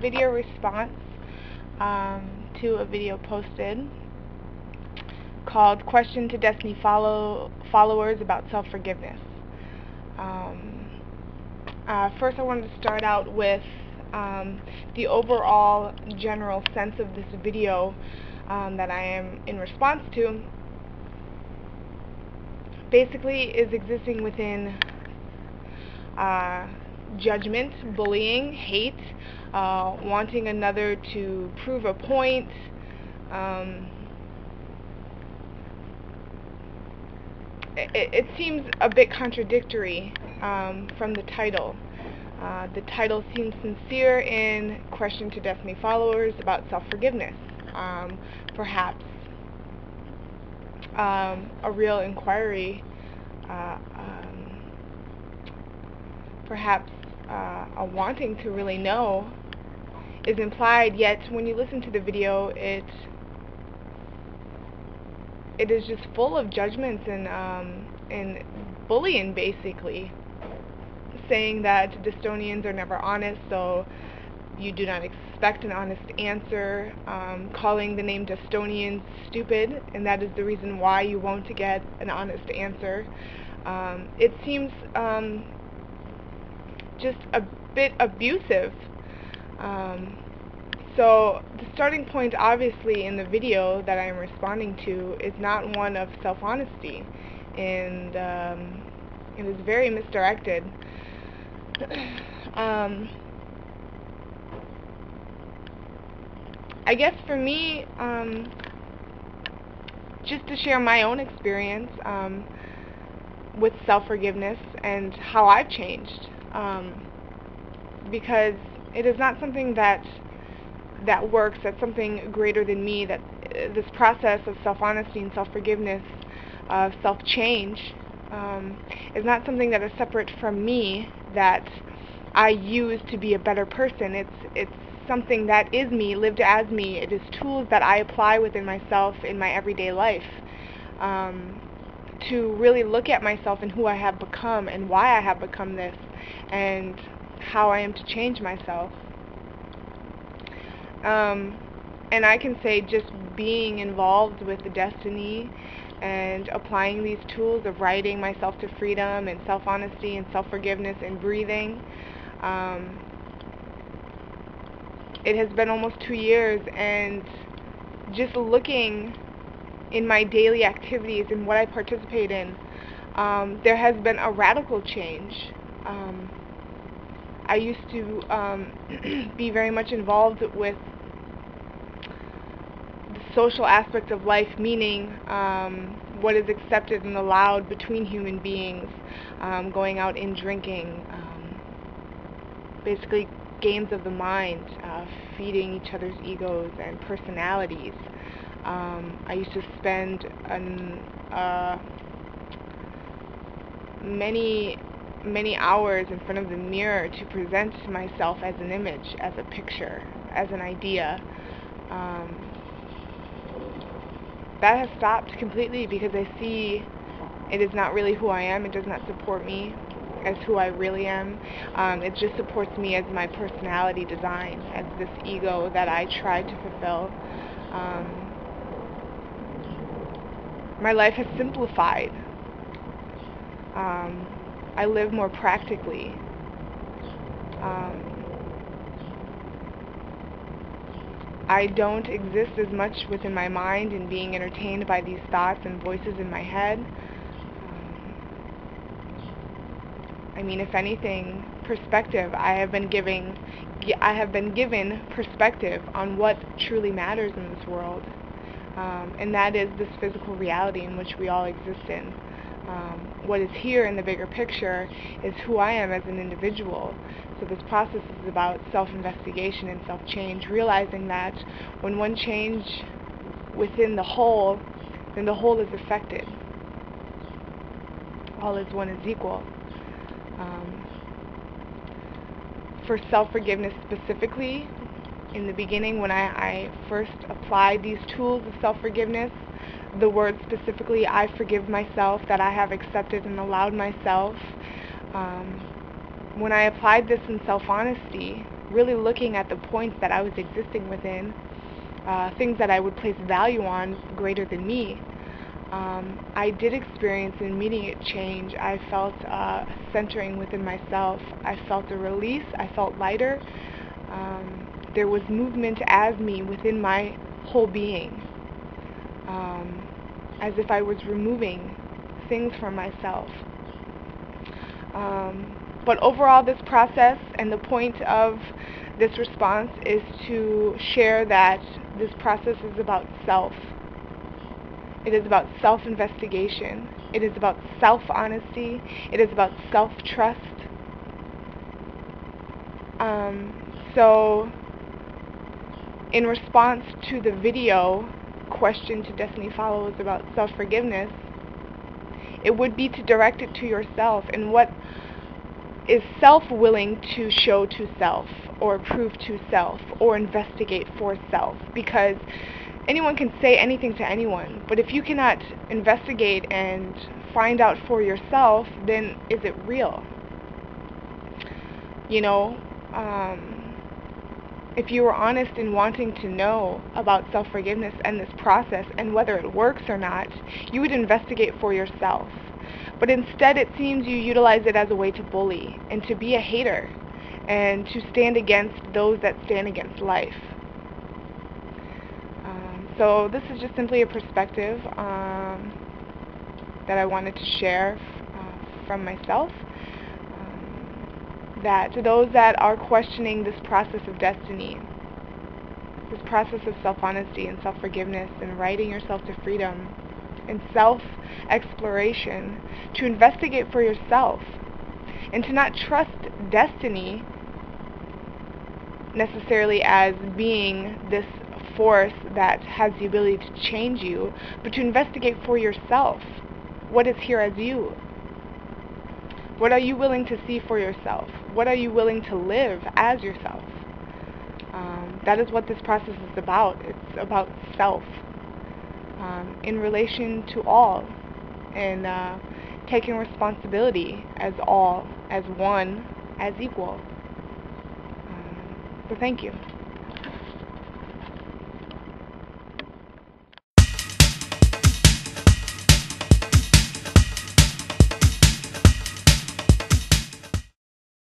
video response to a video posted called Question to Destiny Followers About Self-Forgiveness. First I wanted to start out with the overall general sense of this video that I am in response to. Basically is existing within judgment, bullying, hate, wanting another to prove a point, it seems a bit contradictory from the title. The title seems sincere in Question to Destiny Followers About Self-Forgiveness. Perhaps a real inquiry, perhaps a wanting to really know is implied, yet when you listen to the video, it is just full of judgments and bullying, basically, saying that Destonians are never honest, so you do not expect an honest answer, calling the name Destonians stupid, and that is the reason why you won't get an honest answer. It seems just a bit abusive. So the starting point, obviously, in the video that I am responding to is not one of self-honesty, and it is very misdirected. I guess for me, just to share my own experience with self-forgiveness and how I've changed, because it is not something that works, that's something greater than me, that this process of self-honesty and self-forgiveness, of self-change, is not something that is separate from me, that I use to be a better person. It's something that is me, lived as me. It is tools that I apply within myself in my everyday life, to really look at myself and who I have become and why I have become this, and how I am to change myself. And I can say, just being involved with the Destiny and applying these tools of writing myself to freedom and self-honesty and self-forgiveness and breathing, it has been almost 2 years, and just looking in my daily activities and what I participate in, there has been a radical change. I used to be very much involved with the social aspect of life, meaning what is accepted and allowed between human beings, going out and drinking, basically games of the mind, feeding each other's egos and personalities. I used to spend many hours in front of the mirror to present myself as an image, as a picture, as an idea. That has stopped completely because I see it is not really who I am. It does not support me as who I really am. It just supports me as my personality design, as this ego that I try to fulfill. My life has simplified. I live more practically. I don't exist as much within my mind and being entertained by these thoughts and voices in my head. I mean, if anything, perspective. I have been given perspective on what truly matters in this world, and that is this physical reality in which we all exist in. What is here in the bigger picture is who I am as an individual. So this process is about self-investigation and self-change, realizing that when one change within the whole, then the whole is affected. All is one is equal. For self-forgiveness specifically, in the beginning when I first applied these tools of self-forgiveness, the word specifically, I forgive myself, that I have accepted and allowed myself, when I applied this in self-honesty, really looking at the points that I was existing within, things that I would place value on greater than me. I did experience an immediate change. I felt centering within myself. I felt a release. I felt lighter. There was movement as me within my whole being, as if I was removing things from myself. But overall, this process and the point of this response is to share that this process is about self. It is about self-investigation. It is about self-honesty. It is about self-trust. So, in response to the video question to Destiny followers about self-forgiveness, it would be to direct it to yourself, and what is self willing to show to self, or prove to self, or investigate for self? Because anyone can say anything to anyone, but if you cannot investigate and find out for yourself, then is it real? You know, if you were honest in wanting to know about self-forgiveness and this process and whether it works or not, you would investigate for yourself. But instead, it seems you utilize it as a way to bully and to be a hater and to stand against those that stand against life. So this is just simply a perspective that I wanted to share from myself. That to those that are questioning this process of destiny, this process of self-honesty and self-forgiveness and writing yourself to freedom and self-exploration, to investigate for yourself and to not trust destiny necessarily as being this force that has the ability to change you, but to investigate for yourself what is here as you. What are you willing to see for yourself? What are you willing to live as yourself? That is what this process is about. It's about self in relation to all, and taking responsibility as all, as one, as equal. So thank you.